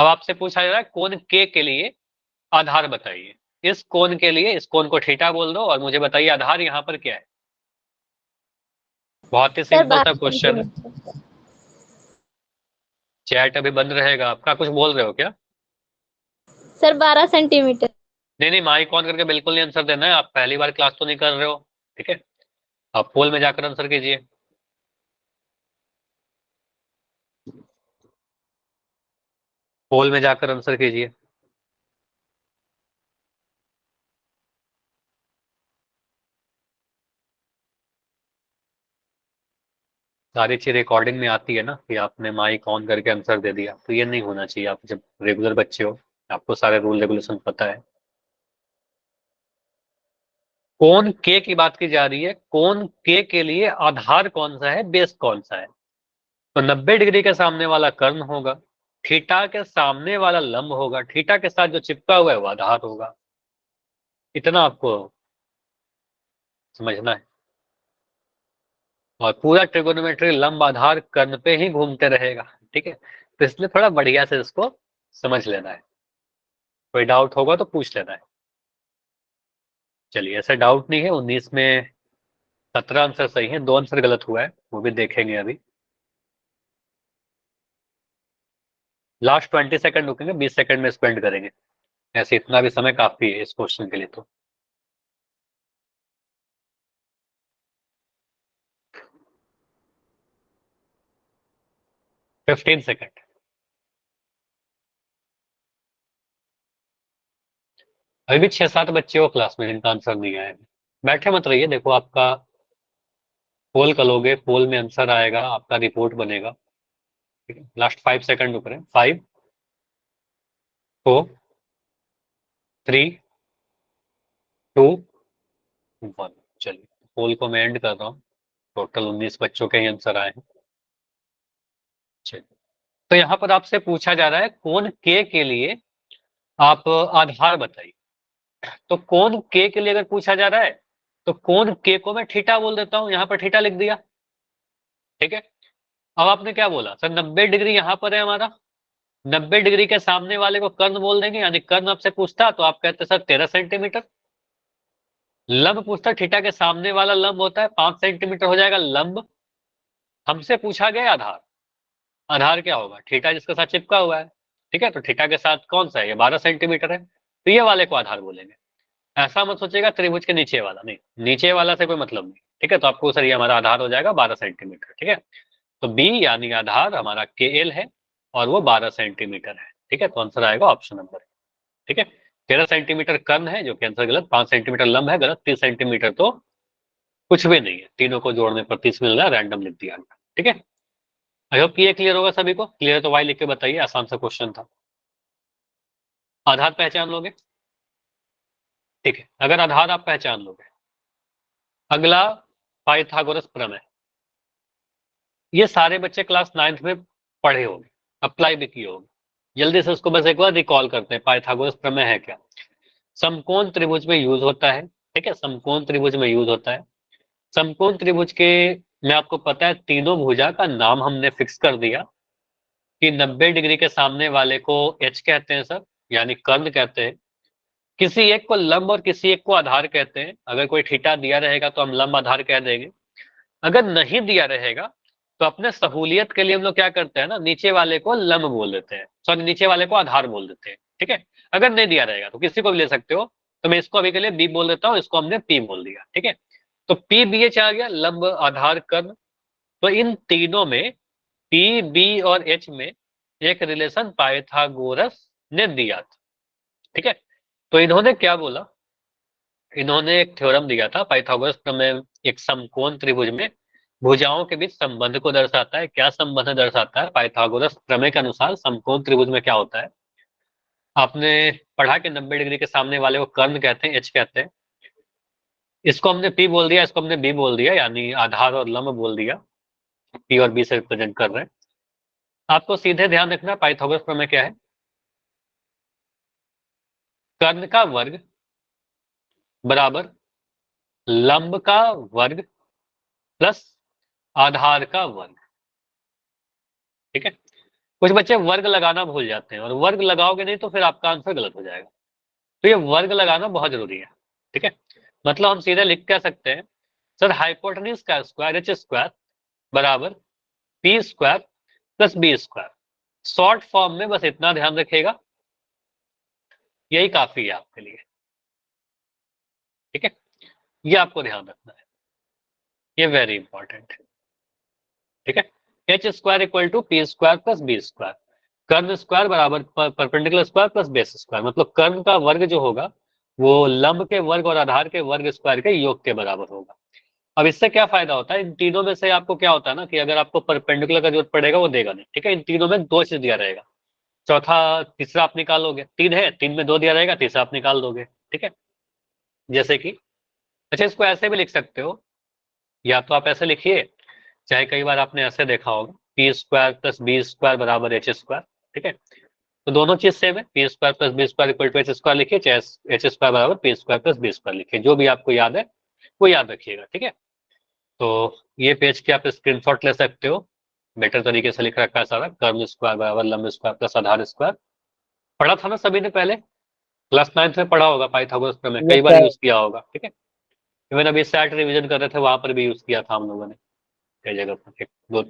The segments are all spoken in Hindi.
अब आपसे पूछा जा रहा है कोण के लिए आधार बताइए। इस कोण के लिए इस कोण को थीटा बोल दो और मुझे बताइए आधार यहाँ पर क्या है। बहुत ही सर सिंपल सा 12 क्वेश्चन है। सेंटीमीटर। चैट अभी बंद रहेगा आपका, कुछ बोल रहे हो क्या? Sir 12 centimetre. नहीं नहीं, माइक ऑन करके बिल्कुल नहीं आंसर देना है, आप पहली बार क्लास तो नहीं कर रहे हो। ठीक है, आप पोल में जाकर आंसर कीजिए। पोल में जाकर आंसर कीजिए। सारी चीज रिकॉर्डिंग में आती है ना कि आपने माइक ऑन करके आंसर दे दिया, तो ये नहीं होना चाहिए। आप जब रेगुलर बच्चे हो, आपको सारे रूल रेगुलेशन पता है। कोण के की बात की जा रही है। कोण के लिए आधार कौन सा है, बेस कौन सा है? तो 90 डिग्री के सामने वाला कर्ण होगा, थीटा के सामने वाला लंब होगा, थीटा के साथ जो चिपका हुआ है वो आधार होगा। इतना आपको समझना है। और पूरा ट्रिगोनोमेट्री लंब आधार कर्ण पे ही घूमते रहेगा। ठीक है, तो इसलिए थोड़ा बढ़िया से इसको समझ लेना है। कोई डाउट होगा तो पूछ लेना है। चलिए, ऐसा डाउट नहीं है। 19 में 17 आंसर सही है, 2 आंसर गलत हुआ है, वो भी देखेंगे अभी। लास्ट 20 सेकंड रुकेंगे, 20 सेकंड में स्पेंड करेंगे। ऐसे इतना भी समय काफी है इस क्वेश्चन के लिए। तो 15 सेकंड। अभी भी 6-7 बच्चे हो क्लास में जिनका आंसर नहीं आया है। बैठे मत रहिए, देखो आपका पोल करोगे, पोल में आंसर आएगा, आपका रिपोर्ट बनेगा। ठीक है, लास्ट 5 सेकंड रुक रहे हैं। 5, 4, 3, 2, 1। चलिए, पोल को मैं एंड कर रहा हूँ। टोटल 19 बच्चों के ही आंसर आए हैं। चलिए, तो यहाँ पर आपसे पूछा जा रहा है कोण के लिए आप आधार बताइए। तो कोण के लिए अगर पूछा जा रहा है तो कोण के को मैं थीटा बोल देता हूँ, यहाँ पर थीटा लिख दिया। ठीक है, अब आपने क्या बोला सर, 90 डिग्री यहाँ पर है हमारा, 90 डिग्री के सामने वाले को कर्ण बोल देंगे, यानी कर्ण आपसे पूछता तो आप कहते सर 13 सेंटीमीटर। लंब पूछता, थीटा के सामने वाला लंब होता है 5 सेंटीमीटर हो जाएगा लंब। हमसे पूछा गया आधार। आधार क्या होगा, थीटा जिसके साथ चिपका हुआ है। ठीक है, तो थीटा के साथ कौन सा है, ये 12 सेंटीमीटर है, तो ये वाले को आधार बोलेंगे। ऐसा मत सोचेगा त्रिभुज के नीचे वाला, नहीं, नीचे वाला से कोई मतलब नहीं। ठीक है, तो आपको सर ये हमारा आधार हो जाएगा 12 सेंटीमीटर। ठीक है, तो बी यानी आधार हमारा के एल है और वो 12 सेंटीमीटर है। ठीक है, तो आंसर आएगा ऑप्शन नंबर। ठीक है, 13 सेंटीमीटर कर्ण है जो कि आंसर गलत, 5 सेंटीमीटर लंब है गलत, 30 सेंटीमीटर तो कुछ भी नहीं है, तीनों को जोड़ने पर 30 मिल रहा है, रैंडम लिख दिया। ठीक है, आई होप कि ये क्लियर होगा सभी को। क्लियर तो वाई लिख के बताइए, आसान सा क्वेश्चन था। आधार पहचान लोगे? ठीक है, अगर आधार आप पहचान लोगे, अगला पाइथागोरस प्रमेय। ये सारे बच्चे क्लास 9th में पढ़े होंगे, अप्लाई भी किए होंगे। जल्दी से उसको बस एक बार रिकॉल करते हैं, पाइथागोरस प्रमेय है क्या। समकोण त्रिभुज में यूज होता है। ठीक है, समकोण त्रिभुज में यूज होता है। समकोण त्रिभुज के में आपको पता है तीनों भुजा का नाम हमने फिक्स कर दिया कि 90 डिग्री के सामने वाले को एच कहते हैं सर, यानी कर्ण कहते हैं। किसी एक को लंब और किसी एक को आधार कहते हैं। अगर कोई थीटा दिया रहेगा तो हम लंब आधार कह देंगे। अगर नहीं दिया रहेगा तो अपने सहूलियत के लिए हम लोग क्या करते हैं ना, नीचे वाले को लंब बोल देते हैं, सॉरी नीचे वाले को आधार बोल देते हैं। ठीक है, अगर नहीं दिया रहेगा तो किसी को भी ले सकते हो। तो मैं इसको अभी के लिए बी बोल देता हूँ, इसको हमने पी बोल दिया। ठीक है, तो पी बी एच आ गया, लंब आधार कर्ण। तो इन तीनों में पी बी और एच में एक रिलेशन पाइथागोरस ने दिया था। ठीक है, तो इन्होंने क्या बोला, इन्होंने एक थ्योरम दिया था पाइथागोरस प्रमेय, एक समकोण त्रिभुज में भुजाओं के बीच संबंध को दर्शाता है। क्या संबंध दर्शाता है, पाइथागोरस प्रमेय के अनुसार समकोण त्रिभुज में क्या होता है। आपने पढ़ा कि 90 डिग्री के सामने वाले को कर्ण कहते हैं, एच कहते हैं। इसको हमने पी बोल दिया, इसको हमने बी बोल दिया, यानी आधार और लंब बोल दिया। पी और बी से रिप्रेजेंट कर रहे हैं। आपको सीधे ध्यान रखना पाइथागोरस प्रमेय क्या है। कर्ण का वर्ग बराबर लंब का वर्ग प्लस आधार का वर्ग। ठीक है, कुछ बच्चे वर्ग लगाना भूल जाते हैं, और वर्ग लगाओगे नहीं तो फिर आपका आंसर गलत हो जाएगा। तो ये वर्ग लगाना बहुत जरूरी है, ठीक है। मतलब हम सीधे लिख क्या सकते हैं, सर हाइपोटेन्यूज का स्क्वायर एच स्क्वायर बराबर P square plus B square. Short form में बस इतना ध्यान रखिएगा, यही काफी है आपके लिए, ठीक है। ये आपको ध्यान रखना है, ये वेरी इंपॉर्टेंट है, ठीक है। H square equal to P square plus B square, कर्ण स्क्वायर बराबर perpendicular square plus base square. मतलब कर्ण का वर्ग जो होगा वो लंब के वर्ग और आधार के वर्ग स्क्वायर के योग के बराबर होगा। अब इससे क्या फायदा होता है, इन तीनों में से आपको क्या होता है ना कि अगर आपको परपेंडिकुलर का जरूरत पड़ेगा वो देगा नहीं, ठीक है। इन तीनों में दो चीज दिया रहेगा, चौथा तीसरा आप निकालोगे, तीन है, तीन में दो दिया रहेगा, तीसरा आप निकाल दोगे, ठीक है। जैसे कि अच्छा, इसको ऐसे भी लिख सकते हो, या तो आप ऐसे लिखिए, चाहे कई बार आपने ऐसे देखा होगा, P square plus B square बराबर एच स्क्वायर, ठीक है। तो दोनों चीज सेम है, P square plus B square equal to H square लिखिए, चाहे एच स्क्वायर बराबर P square plus B square लिखिए, जो भी आपको याद है वो याद रखिएगा, ठीक है। तो ये पेज के आप स्क्रीनशॉट ले सकते हो, बेटर तरीके से लिख रखा है सारा, कर्व स्क्वायर बराबर लंब स्क्वायर प्लस आधार स्क्वायर। पढ़ा था ना सभी ने पहले, क्लास 9th में पढ़ा होगा, पाइथागोरस प्रमेय कई यस बार सर। यूज किया होगा, ठीक है। इवन अभी सैट रिवीजन कर रहे थे, वहां पर भी यूज किया था हम लोगों ने कई जगह पर, एक दो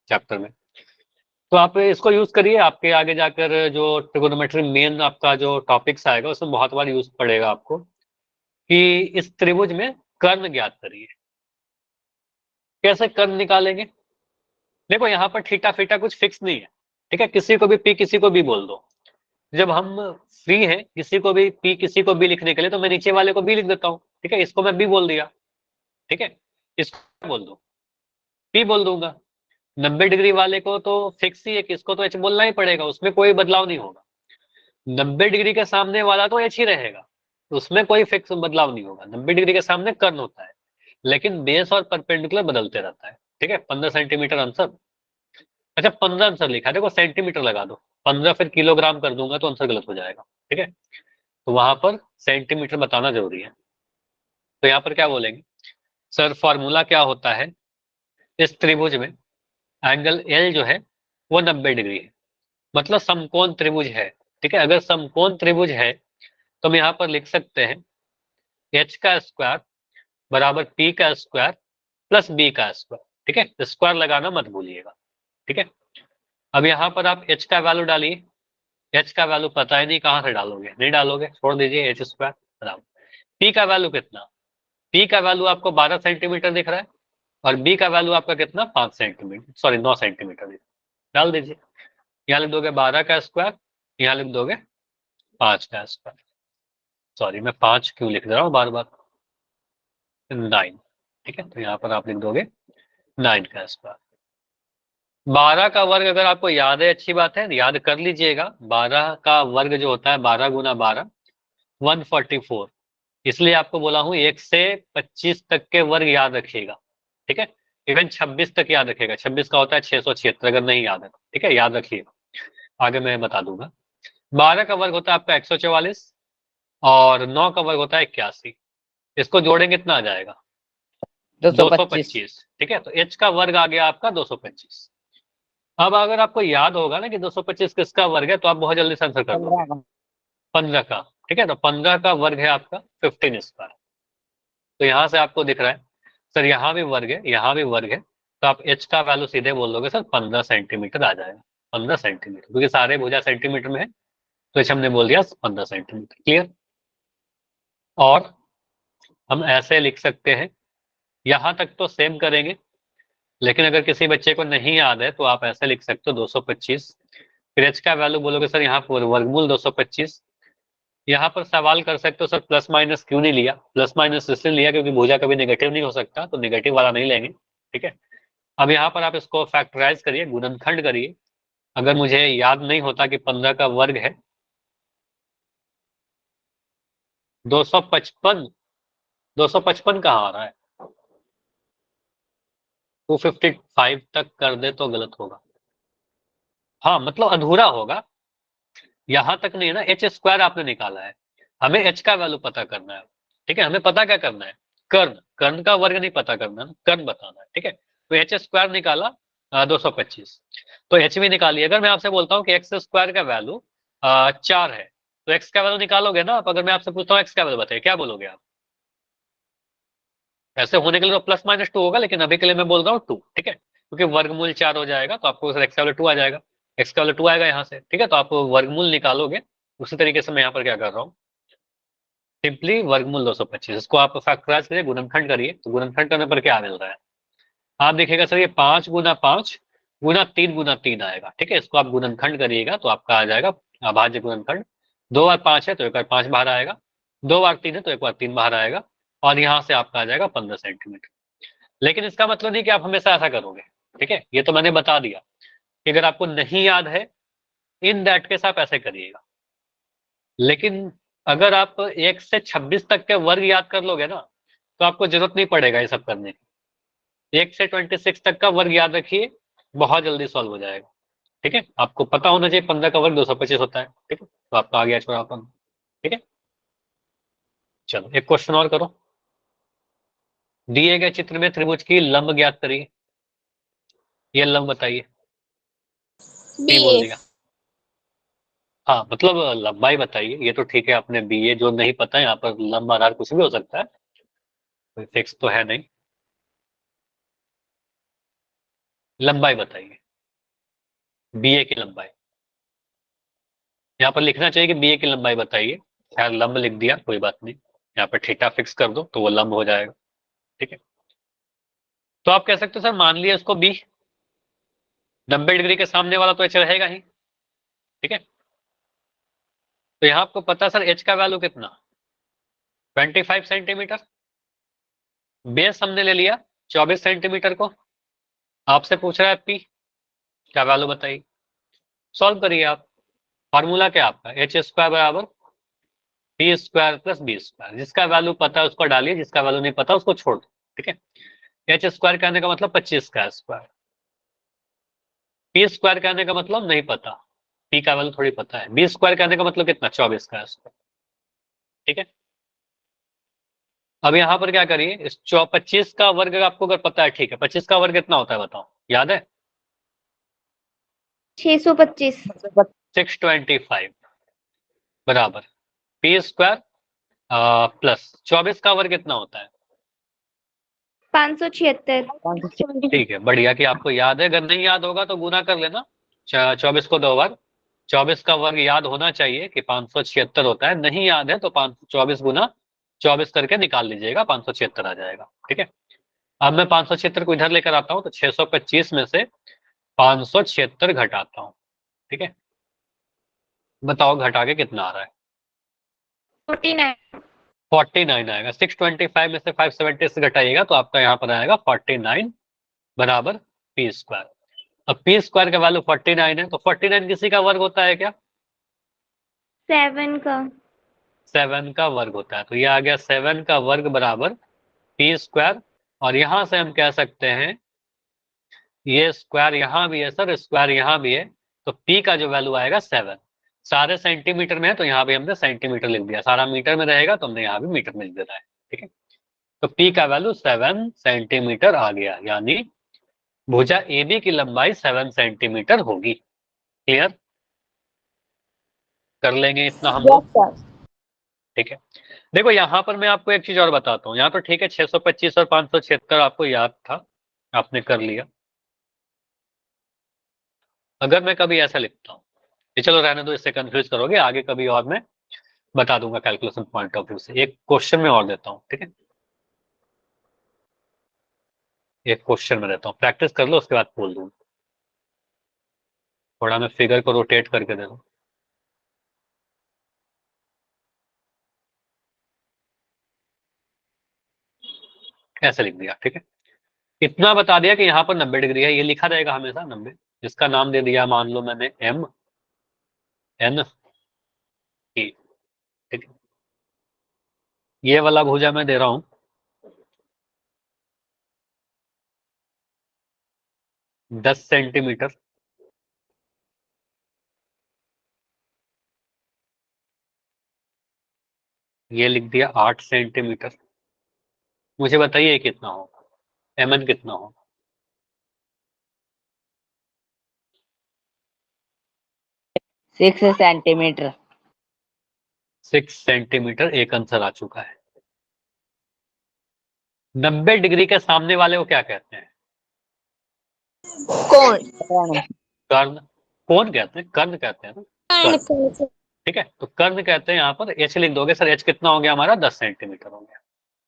चैप्टर में। तो आप इसको यूज करिए, आपके आगे जाकर जो ट्रिगोनोमेट्री मेन आपका जो टॉपिक्स आएगा उसमें बहुत बार यूज पड़ेगा आपको, कि इस त्रिभुज में कर्ण ज्ञात करिए। कैसे कर्ण निकालेंगे, देखो यहाँ पर थीटा फीटा कुछ फिक्स नहीं है, ठीक है। किसी को भी पी किसी को भी बोल दो। जब हम फ्री हैं किसी को भी पी किसी को भी लिखने के लिए, तो मैं नीचे वाले को बी लिख देता हूँ, ठीक है। इसको मैं बी बोल दिया, ठीक है। इसको बोल दो पी बोल दूंगा। 90 डिग्री वाले को तो फिक्स ही है कि इसको तो एच बोलना ही पड़ेगा, उसमें कोई बदलाव नहीं होगा। 90 डिग्री के सामने वाला तो एच ही रहेगा, उसमें कोई फिक्स बदलाव नहीं होगा। 90 डिग्री के सामने कर्ण होता है, लेकिन बेस और परपेंडिकुलर बदलते रहता है, ठीक है। 15 सेंटीमीटर आंसर। अच्छा 15 आंसर लिखा है, देखो सेंटीमीटर लगा दो, 15 फिर किलोग्राम कर दूंगा तो आंसर गलत हो जाएगा, ठीक है। तो वहां पर सेंटीमीटर बताना जरूरी है। तो यहाँ पर क्या बोलेंगे, सर फॉर्मूला क्या होता है, इस त्रिभुज में एंगल एल जो है वो 90 डिग्री है, मतलब समकोण त्रिभुज है, ठीक है। अगर समकोण त्रिभुज है तो हम यहाँ पर लिख सकते हैं एच का स्क्वायर बराबर पी का स्क्वायर प्लस बी का स्क्वायर, ठीक है। स्क्वायर लगाना मत भूलिएगा, ठीक है। अब यहाँ पर आप एच का वैल्यू डालिए, एच का वैल्यू पता है नहीं, कहाँ से डालोगे, नहीं डालोगे, छोड़ दीजिए, एच स्क्वायर बराबर पी का वैल्यू कितना, पी का वैल्यू आपको 12 सेंटीमीटर दिख रहा है, और बी का वैल्यू आपका कितना 5 सेंटीमीटर, सॉरी 9 सेंटीमीटर, डाल दीजिए। यहाँ लिख दोगे 12 का स्क्वायर, यहाँ लिख दोगे 5 का स्क्वायर, सॉरी मैं 5 क्यों लिख रहा हूँ बार बार, 9, ठीक है। तो यहाँ पर आप लिख दोगे 9 का स्क्वायर। 12 का वर्ग अगर आपको याद है अच्छी बात है, याद कर लीजिएगा। 12 का वर्ग जो होता है 12 गुना 12 144, इसलिए आपको बोला हूं 1 से 25 तक के वर्ग याद रखिएगा, ठीक है। इवन 26 तक याद रखिएगा, 26 का होता है 676, अगर नहीं याद है, ठीक है, याद रखिएगा, आगे मैं बता दूंगा। 12 का वर्ग होता है आपका 144, और 9 का वर्ग होता है 81, इसको जोड़ेंगे कितना आ जाएगा 225। 225, ठीक है। तो एच का वर्ग आ गया आपका 225। अब अगर आपको याद होगा ना कि 225 किसका वर्ग है, तो आप बहुत जल्दी से आंसर कर दोगे, 15 15 का, ठीक है। तो 15 का वर्ग है आपका 15 स्क्वायर। तो यहाँ से आपको दिख रहा है सर यहाँ भी वर्ग है, यहाँ भी वर्ग है, तो आप एच का वैल्यू सीधे बोल दोगे सर 15 सेंटीमीटर आ जाएगा, 15 सेंटीमीटर, क्योंकि सारे भुजा सेंटीमीटर में है, तो एच हमने बोल दिया 15 सेंटीमीटर, क्लियर। और हम ऐसे लिख सकते हैं, यहाँ तक तो सेम करेंगे, लेकिन अगर किसी बच्चे को नहीं याद है तो आप ऐसे लिख सकते हो 225, फिर एच का वैल्यू बोलोगे सर यहाँ पर वर्गमूल 225। यहाँ पर सवाल कर सकते हो सर प्लस माइनस क्यों नहीं लिया, प्लस माइनस इसलिए लिया क्योंकि भुजा कभी नेगेटिव नहीं हो सकता, तो नेगेटिव वाला नहीं लेंगे, ठीक है। अब यहाँ पर आप इसको फैक्टराइज करिए, गुणनखंड करिए। अगर मुझे याद नहीं होता कि 15 का वर्ग है 255, 255 कहाँ आ रहा है, 255 तक कर दे तो गलत होगा, हाँ मतलब अधूरा होगा, यहां तक नहीं है ना, एच स्क्वायर आपने निकाला है, हमें एच का वैल्यू पता करना है, ठीक है। हमें पता क्या करना है, कर्ण, कर्ण का वर्ग नहीं पता करना, कर्ण बताना है, ठीक है। तो एच स्क्वायर निकाला, 225। तो एच भी निकालिए। अगर मैं आपसे बोलता हूँ कि एक्स स्क्वायर का वैल्यू 4 है, तो एक्स का वैल्यू निकालोगे ना आप। अगर मैं आपसे पूछता हूँ एक्स का वैल्यू बताइए, क्या बोलोगे आप? ऐसे होने के लिए तो प्लस माइनस टू होगा, लेकिन अभी के लिए मैं बोल रहा हूँ 2, ठीक है, क्योंकि वर्गमूल 4 हो जाएगा तो आपको एक्स का वैल्यू 2 आ जाएगा। एक्स का वैल्यू 2 आएगा यहाँ से, ठीक है, तो आप वर्गमूल निकालोगे। उसी तरीके से मैं यहाँ पर क्या कर रहा हूँ, सिंपली वर्गमूल 225, इसको आप फैक्टराइज करिए, गुणनखंड करिए, तो गुणनखंड करने पर क्या मिल रहा है? आप देखिएगा सर, ये 5 गुना 5 गुना 3 आएगा, ठीक है। इसको आप गुणनखंड करिएगा तो आपका आ जाएगा अभाज्य गुणनखंड। 2 बार 5 है तो 1 बार 5 बाहर आएगा, 2 बार 3 है तो 1 बार 3 बाहर आएगा, और यहाँ से आपका आ जाएगा 15 सेंटीमीटर। लेकिन इसका मतलब नहीं कि आप हमेशा ऐसा करोगे, ठीक है, ये तो मैंने बता दिया कि अगर आपको नहीं याद है, इन दैट केस आप ऐसे करिएगा। लेकिन अगर आप 1 से 26 तक के वर्ग याद कर लोगे ना, तो आपको जरूरत नहीं पड़ेगा ये सब करने की। 1 से 26 तक का वर्ग याद रखिए, बहुत जल्दी सॉल्व हो जाएगा, ठीक है। आपको पता होना चाहिए 15 का वर्ग 225 होता है, ठीक है, तो आपका आ गया छोड़ापन, ठीक है। चलो एक क्वेश्चन और करो। दिए गए चित्र में त्रिभुज की लंब ज्ञात करिए। ये लंब बताइए। बी टी बोल ए। दिया। हाँ मतलब लंबाई बताइए, ये तो ठीक है, आपने बी ए जो नहीं पता है, यहाँ पर लंब आधार कुछ भी हो सकता है, कोई फिक्स तो है नहीं। लंबाई बताइए, बी ए की लंबाई। यहाँ पर लिखना चाहिए कि बी ए की लंबाई बताइए। खैर लंब लिख दिया, कोई बात नहीं, यहाँ पर थीटा फिक्स कर दो तो वो लंब हो जाएगा, ठीक है। तो आप कह सकते हो सर, मान लिया इसको बी, 90 डिग्री के सामने वाला तो एच रहेगा ही, ठीक है। तो यहाँ आपको पता है सर एच का वैल्यू कितना, 25 सेंटीमीटर। बेस हमने ले लिया 24 सेंटीमीटर को। आपसे पूछ रहा है पी का वैल्यू बताइए। सॉल्व करिए आप। फॉर्मूला क्या आपका, एच स्क्वायर बराबर P square plus B square. जिसका वैल्यू पता है उसको डालिए, जिसका वैल्यू नहीं पता उसको छोड़ दो, ठीक है। एच स्क्वायर कहने का मतलब 25 का स्क्वायर, पी स्क्वायर कहने का मतलब नहीं पता, पी का वैल्यू थोड़ी पता है, बी स्क्वायर कहने का मतलब कितना, 24 का स्क्वायर, ठीक है। अब यहाँ पर क्या करिए, इस 25 का वर्ग आपको अगर पता है, ठीक है, 25 का वर्ग कितना होता है बताओ, याद है? 625। 625 बराबर पी स्क्वायर प्लस 24 का वर्ग कितना होता है? 576। ठीक है, बढ़िया कि आपको याद है। अगर नहीं याद होगा तो गुना कर लेना 24 को 2 बार। 24 का वर्ग याद होना चाहिए कि 576 होता है, नहीं याद है तो 524 गुना 24 करके निकाल लीजिएगा, 576 आ जाएगा, ठीक है। अब मैं 576 को इधर लेकर आता हूँ, तो 625 में से 576 घटाता हूँ, ठीक है। बताओ घटा के कितना आ रहा है? 49। 49 आएगा। 625 में से 576 घटाइएगा तो आपका यहाँ पर आएगा 49 बराबर पी स्क्वायर। अब पी स्क्वायर का वैल्यू 49 है, तो 49 किसी का वर्ग होता है क्या? 7 का। 7 का वर्ग होता है, तो ये आ गया 7 का वर्ग बराबर पी स्क्वायर। और यहां से हम कह सकते हैं, ये स्क्वायर यहां भी है सर, स्क्वायर यहां भी है, तो पी का जो वैल्यू आएगा 7। सारे सेंटीमीटर में है तो यहाँ भी हमने सेंटीमीटर लिख दिया, सारा मीटर में रहेगा तो हमने यहाँ भी मीटर में लिख देना है, ठीक है। तो पी का वैल्यू 7 सेंटीमीटर आ गया, यानी भुजा ए बी की लंबाई 7 सेंटीमीटर होगी। क्लियर? कर लेंगे इतना हम लोग, ठीक है। देखो यहाँ पर मैं आपको एक चीज और बताता हूँ, यहाँ तो ठीक है 625 और 576 आपको याद था, आपने कर लिया। अगर मैं कभी ऐसा लिखता हूँ, ये चलो रहने दो, इससे कंफ्यूज करोगे, आगे कभी और मैं बता दूंगा कैलकुलेशन पॉइंट ऑफ व्यू से। एक क्वेश्चन में और देता हूँ, ठीक है, एक क्वेश्चन में देता हूँ, प्रैक्टिस कर लो उसके बाद बोल दूंगा। थोड़ा मैं फिगर को रोटेट करके दे दूँ, ऐसे लिख दिया, ठीक है। इतना बता दिया कि यहाँ पर 90 डिग्री है, ये लिखा रहेगा हमेशा 90। जिसका नाम दे दिया मान लो मैंने एम एन ई, ठीक है। ये वाला भुजा मैं दे रहा हूँ 10 सेंटीमीटर। ये लिख दिया 8 सेंटीमीटर। मुझे बताइए कितना होगा, एम एन कितना होगा? 6 सेंटीमीटर। 6 सेंटीमीटर एक आंसर आ चुका है। 90 डिग्री के सामने वाले को क्या कहते हैं? कर्ण। कर्ण। कौन कहते हैं? कर्ण कहते हैं ना। कर्ण। ठीक है, तो कर्ण कहते हैं। यहाँ पर एच लिख दोगे सर। एच कितना हो गया हमारा? 10 सेंटीमीटर हो गया।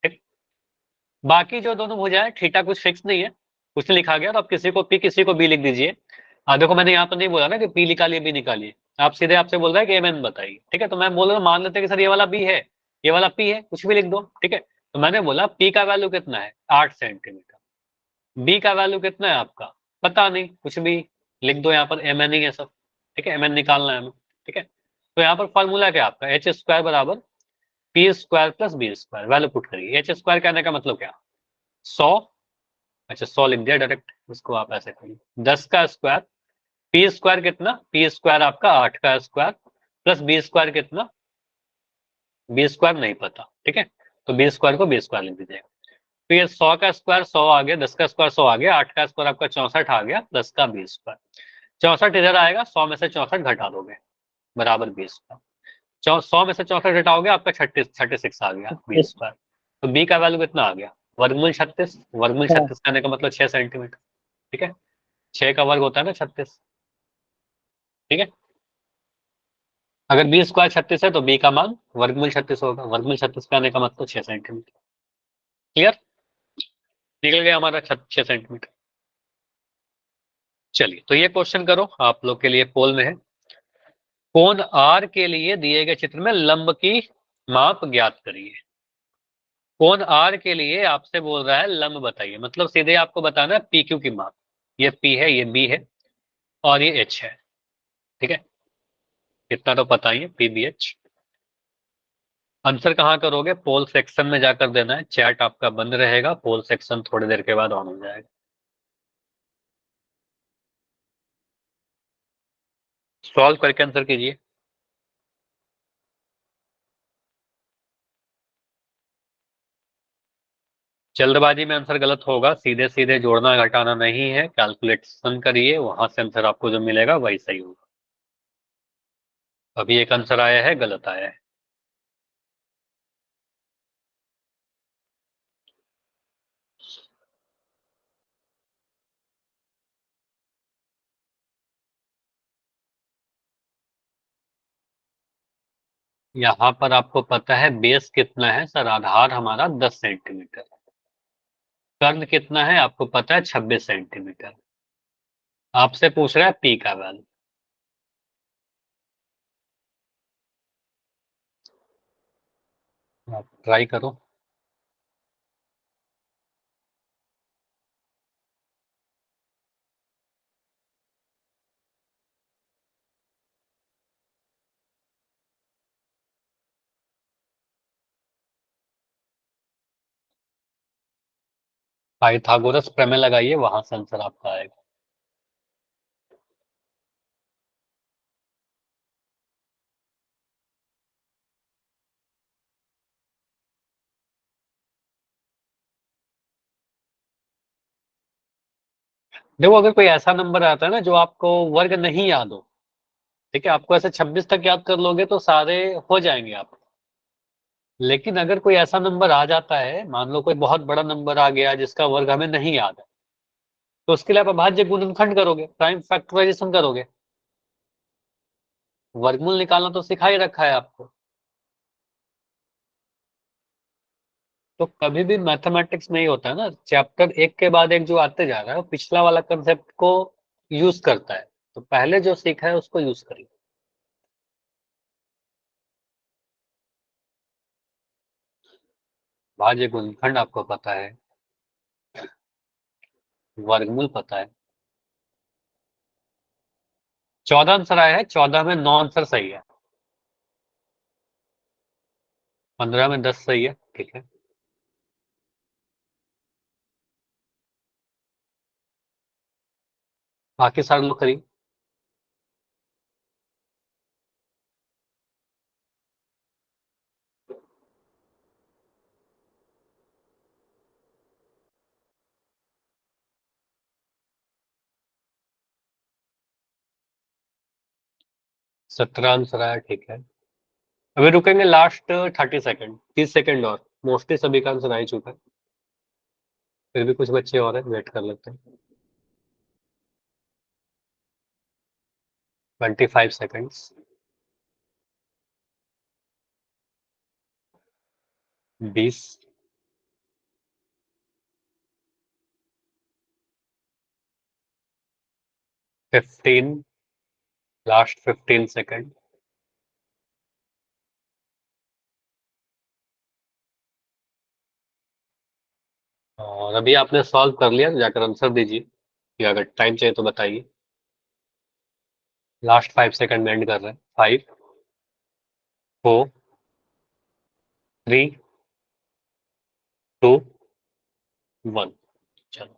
ठीक। बाकी जो दोनों भुजाएं, थीटा कुछ फिक्स नहीं है, कुछ लिखा गया, तो आप किसी को पी किसी को बी लिख दीजिए। देखो मैंने यहाँ पर नहीं बोला ना कि पी निकालिए बी निकालिए, आप सीधे आपसे बोल रहा है कि एम एन बताइए। ठीक है, तो मैं बोल रहा हूँ मान लेते हैं कि सर ये वाला बी है, ये वाला पी है, कुछ भी लिख दो। ठीक है, तो मैंने बोला पी का वैल्यू कितना है? 8 सेंटीमीटर। बी का वैल्यू कितना है आपका? पता नहीं, कुछ भी लिख दो। यहाँ पर एम एन ही है सब। ठीक है, एम एन निकालना है हमें। ठीक है, तो यहाँ पर फॉर्मूला क्या आपका? एच स्क्वायर बराबर P square plus B square. Value put करिए। एच स्क्वायर कहने का मतलब क्या? 100। अच्छा 100 लिख दिया डायरेक्ट, इसको आप ऐसे करिए 10 का स्क्वायर। पी स्क्वायर कितना? पी स्क्वायर आपका 8 का स्क्वायर प्लस बी स्क्वायर कितना? बी स्क्वायर नहीं पता। ठीक है, तो बी स्क्वायर को बी स्क्वायर लिख दीजिएगा। तो ये 100 का स्क्वायर 100 आ गया, 10 का स्क्वायर 100 आ गया, 8 का स्क्वायर आपका 64 आ गया, 10 का बी स्क्वायर। 64 इधर आएगा, 100 में से 64 घटा दोगे, बराबर बी स्क्वायर। 100 में से 64 घटाओगे, आपका 36 आ गया बी स्क्वायर। तो बी का वैल्यू कितना आ गया? वर्गमूल 36। वर्गमूल 36 करने का मतलब 6 सेंटीमीटर। ठीक है, 6 का वर्ग होता है ना 36। ठीक है, अगर बी स्क्वायर 36 है तो बी का मान वर्गमूल 36 होगा। वर्गमूल 36 करने का मतलब 6 सेंटीमीटर। क्लियर? निकल गया हमारा 6 सेंटीमीटर। चलिए, तो ये क्वेश्चन करो, आप लोग के लिए पोल में है। कोण आर के लिए दिए गए चित्र में लंब की माप ज्ञात करिए। कोण आर के लिए आपसे बोल रहा है लंब बताइए, मतलब सीधे आपको बताना है पी क्यू की माप। ये पी है, ये बी है, और ये एच है। ठीक है, इतना तो पता ही है, पी बी एच। आंसर कहाँ करोगे? पोल सेक्शन में जाकर देना है। चैट आपका बंद रहेगा, पोल सेक्शन थोड़ी देर के बाद ऑन हो जाएगा। सॉल्व करके आंसर कीजिए। जल्दबाजी में आंसर गलत होगा, सीधे सीधे जोड़ना घटाना नहीं है, कैलकुलेशन करिए, वहां से आंसर आपको जो मिलेगा वही सही होगा। अभी एक आंसर आया है, गलत आया है। यहाँ पर आपको पता है बेस कितना है सर? आधार हमारा 10 सेंटीमीटर। कर्ण कितना है आपको पता है? 26 सेंटीमीटर। आपसे पूछ रहा है पी का वैल्यू। आप ट्राई करो। पाइथागोरस प्रमेय लगाइए, वहां से आंसर आपका आएगा। देखो, अगर कोई ऐसा नंबर आता है ना जो आपको वर्ग नहीं याद हो, ठीक है, आपको ऐसे 26 तक याद कर लोगे तो सारे हो जाएंगे आप। लेकिन अगर कोई ऐसा नंबर आ जाता है, मान लो कोई बहुत बड़ा नंबर आ गया जिसका वर्ग हमें नहीं याद है, तो उसके लिए आप अभाज्य गुणनखंड करोगे, प्राइम फैक्टराइजेशन करोगे। वर्गमूल निकालना तो सिखा ही रखा है आपको। तो कभी भी मैथमेटिक्स में ही होता है ना, चैप्टर एक के बाद एक जो आते जा रहा है वो पिछला वाला कंसेप्ट को यूज करता है। तो पहले जो सीखा है उसको यूज करिए। भाज्य गुणनखंड आपको पता है, वर्गमूल पता है। 14 आंसर आया है, 14 में 9 आंसर सही है, 15 में 10 सही है। ठीक है, बाकी सारे लोग करिए। 17 आंसर आया, ठीक है। अभी रुकेंगे लास्ट 30 सेकंड, 30 सेकंड और। मोस्टली सभी का आंसर आ ही चुका है, फिर भी कुछ बच्चे और हैं, वेट कर लेते हैं। 25 सेकंड्स। 20, 15, last 15 second. और अभी आपने सॉल्व कर लिया तो जाकर आंसर दीजिए, या अगर टाइम चाहिए तो बताइए। लास्ट 5 सेकंड में एंड कर रहे हैं। 5, 4, 3, 2, 1। चलो,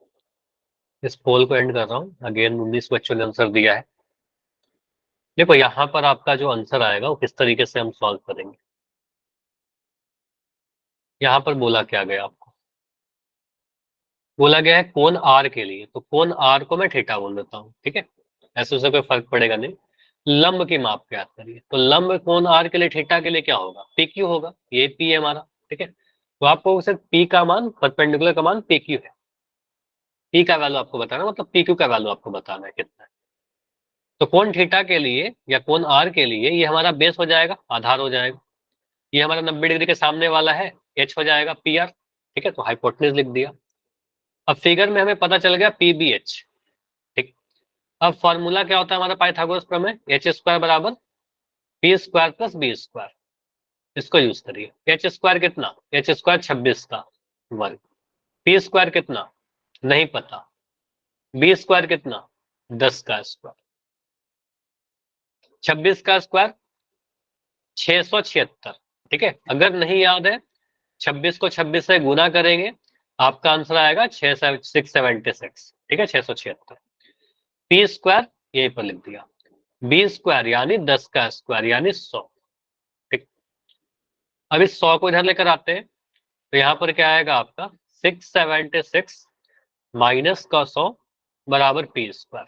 इस पोल को एंड कर रहा हूँ। अगेन 19 बच्चों ने आंसर दिया है। देखो यहाँ पर आपका जो आंसर आएगा वो किस तरीके से हम सॉल्व करेंगे। यहाँ पर बोला क्या गया आपको, बोला गया है कोण आर के लिए, तो कोण आर को मैं थीटा बोल देता हूँ, ठीक है। ऐसे उससे कोई फर्क पड़ेगा नहीं। लंब की माप ज्ञात करिए, तो लंब कोण आर के लिए थीटा के लिए क्या होगा, पी क्यू होगा। ये पी है हमारा, ठीक है। तो आपको सिर्फ पी का मान, परपेंडिकुलर का मान पी क्यू है। पी का वैल्यू आपको बताना, मतलब पी क्यू का वैल्यू आपको बताना है कितना है। तो कोण थीटा के लिए या कोण आर के लिए ये हमारा बेस हो जाएगा, आधार हो जाएगा। ये हमारा 90 डिग्री के सामने वाला है, एच हो जाएगा पी आर, ठीक है। तो हाइपोटेन्यूज लिख दिया। अब फिगर में हमें पता चल गया पी बी एच, ठीक। अब फॉर्मूला क्या होता है हमारा पाइथागोरस प्रमेय, एच स्क्वायर बराबर P square plus B square. इसको यूज करिए। एच स्क्वायर कितना, एच स्क्वायर 26 का वर्ग, पी स्क्वायर कितना नहीं पता, बी स्क्वायर कितना 10 का स्क्वायर, 26 का स्क्वायर 676, ठीक है। अगर नहीं याद है 26 को 26 से गुना करेंगे, आपका आंसर आएगा 676, ठीक है, 676। पी स्क्वायर यहीं पर लिख दिया, बी स्क्वायर यानी 10 का स्क्वायर यानी 100, ठीक। अब इस 100 को इधर लेकर आते हैं, तो यहाँ पर क्या आएगा आपका 676 माइनस का 100 बराबर पी स्क्वायर।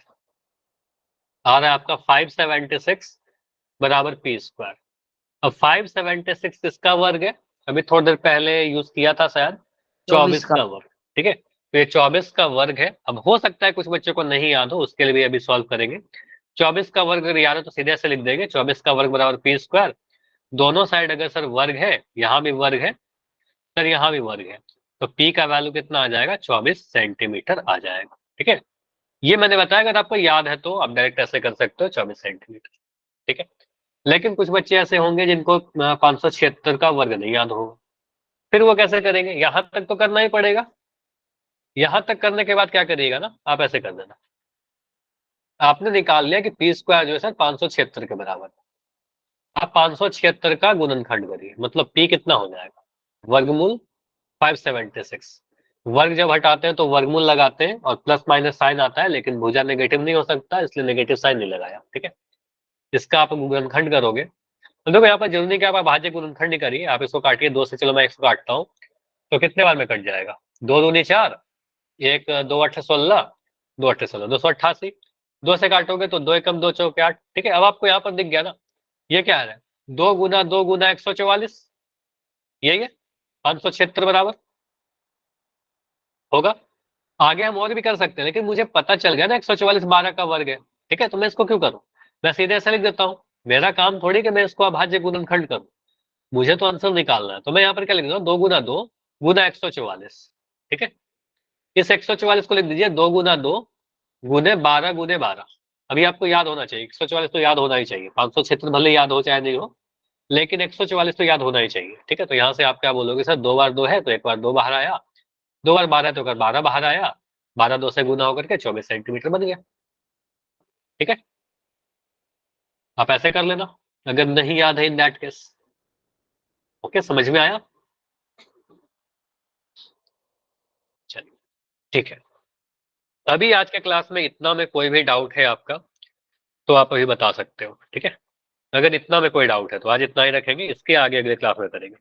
आ रहा है आपका 576 बराबर पी स्क्वायर। अब 576 किसका वर्ग है, अभी थोड़ी देर पहले यूज किया था शायद, 24 का। का वर्ग, ठीक है। तो ये 24 का वर्ग है। अब हो सकता है कुछ बच्चों को नहीं याद हो, उसके लिए भी अभी सॉल्व करेंगे। 24 का वर्ग अगर याद है तो सीधे से लिख देंगे, 24 का वर्ग बराबर पी स्क्वायर। दोनों साइड अगर सर वर्ग है, यहाँ भी वर्ग है सर, यहाँ भी वर्ग है, तो पी का वैल्यू कितना आ जाएगा, 24 सेंटीमीटर आ जाएगा, ठीक है। ये मैंने बताया, अगर आपको याद है तो आप डायरेक्ट ऐसे कर सकते हो, 24 सेंटीमीटर, ठीक है। लेकिन कुछ बच्चे ऐसे होंगे जिनको 576 का वर्ग नहीं याद होगा, फिर वो कैसे करेंगे, यहां तक तो करना ही पड़ेगा। यहां तक करने के बाद क्या करिएगा ना, आप ऐसे कर देना। आपने निकाल लिया कि पी स्क्वायर जो है सर 576 के बराबर, आप 576 का गुणनखंड करिए, मतलब पी कितना हो जाएगा, वर्गमूल 576। वर्ग जब हटाते हैं तो वर्गमूल लगाते हैं और प्लस माइनस साइन आता है, लेकिन भुजा नेगेटिव नहीं हो सकता, इसलिए नेगेटिव साइन नहीं लगाया, ठीक है। इसका आप गुणनखंड करोगे तो देखो यहाँ पर जरूरी नहीं कि आप भाज्य गुणनखंड ही करिए, आप इसको काटिए 2 से, चलो मैं इसको काटता हूँ, तो कितने बार में कट जाएगा, 2 दूनी 4, एक 2 8 16, 2 8 16 288, 2 से काटोगे तो 2 एकम 2 चौके 8, ठीक है। अब आपको यहाँ पर दिख गया ना, ये क्या है, 2 गुना 144, यही है 576 बराबर होगा। आगे हम और भी कर सकते हैं, लेकिन मुझे पता चल गया ना 144 12 का वर्ग है, ठीक है। तो मैं इसको क्यों करूं, मैं सीधे ऐसे लिख देता हूँ। मेरा काम थोड़ी कि मैं इसको अभाज्य गुणनखंड करूं, मुझे तो आंसर निकालना है। तो मैं यहाँ पर क्या लिख देता हूँ, 2 गुना 2 गुना 144, ठीक है। इस 144 को लिख दीजिए 2 गुना 2 गुने 12 गुने 12। अभी आपको याद होना चाहिए 144 तो याद होना ही चाहिए, 576 भले याद हो चाहे नहीं हो, लेकिन 144 तो याद होना ही चाहिए, ठीक है। तो यहाँ से आप क्या बोलोगे, सर 2 बार 2 है तो एक बार 2 बाहर आया, 2 बार 12 है तो एक बार 12 बाहर आया, 12 2 से गुना होकर के 24 सेंटीमीटर बन गया, ठीक है। आप ऐसे कर लेना अगर नहीं याद है इन दैट केस। ओके, समझ में आया, चलिए ठीक है। अभी आज के क्लास में इतना में कोई भी डाउट है आपका तो आप अभी बता सकते हो, ठीक है। अगर इतना में कोई डाउट है तो आज इतना ही रखेंगे, इसके आगे अगले क्लास में करेंगे।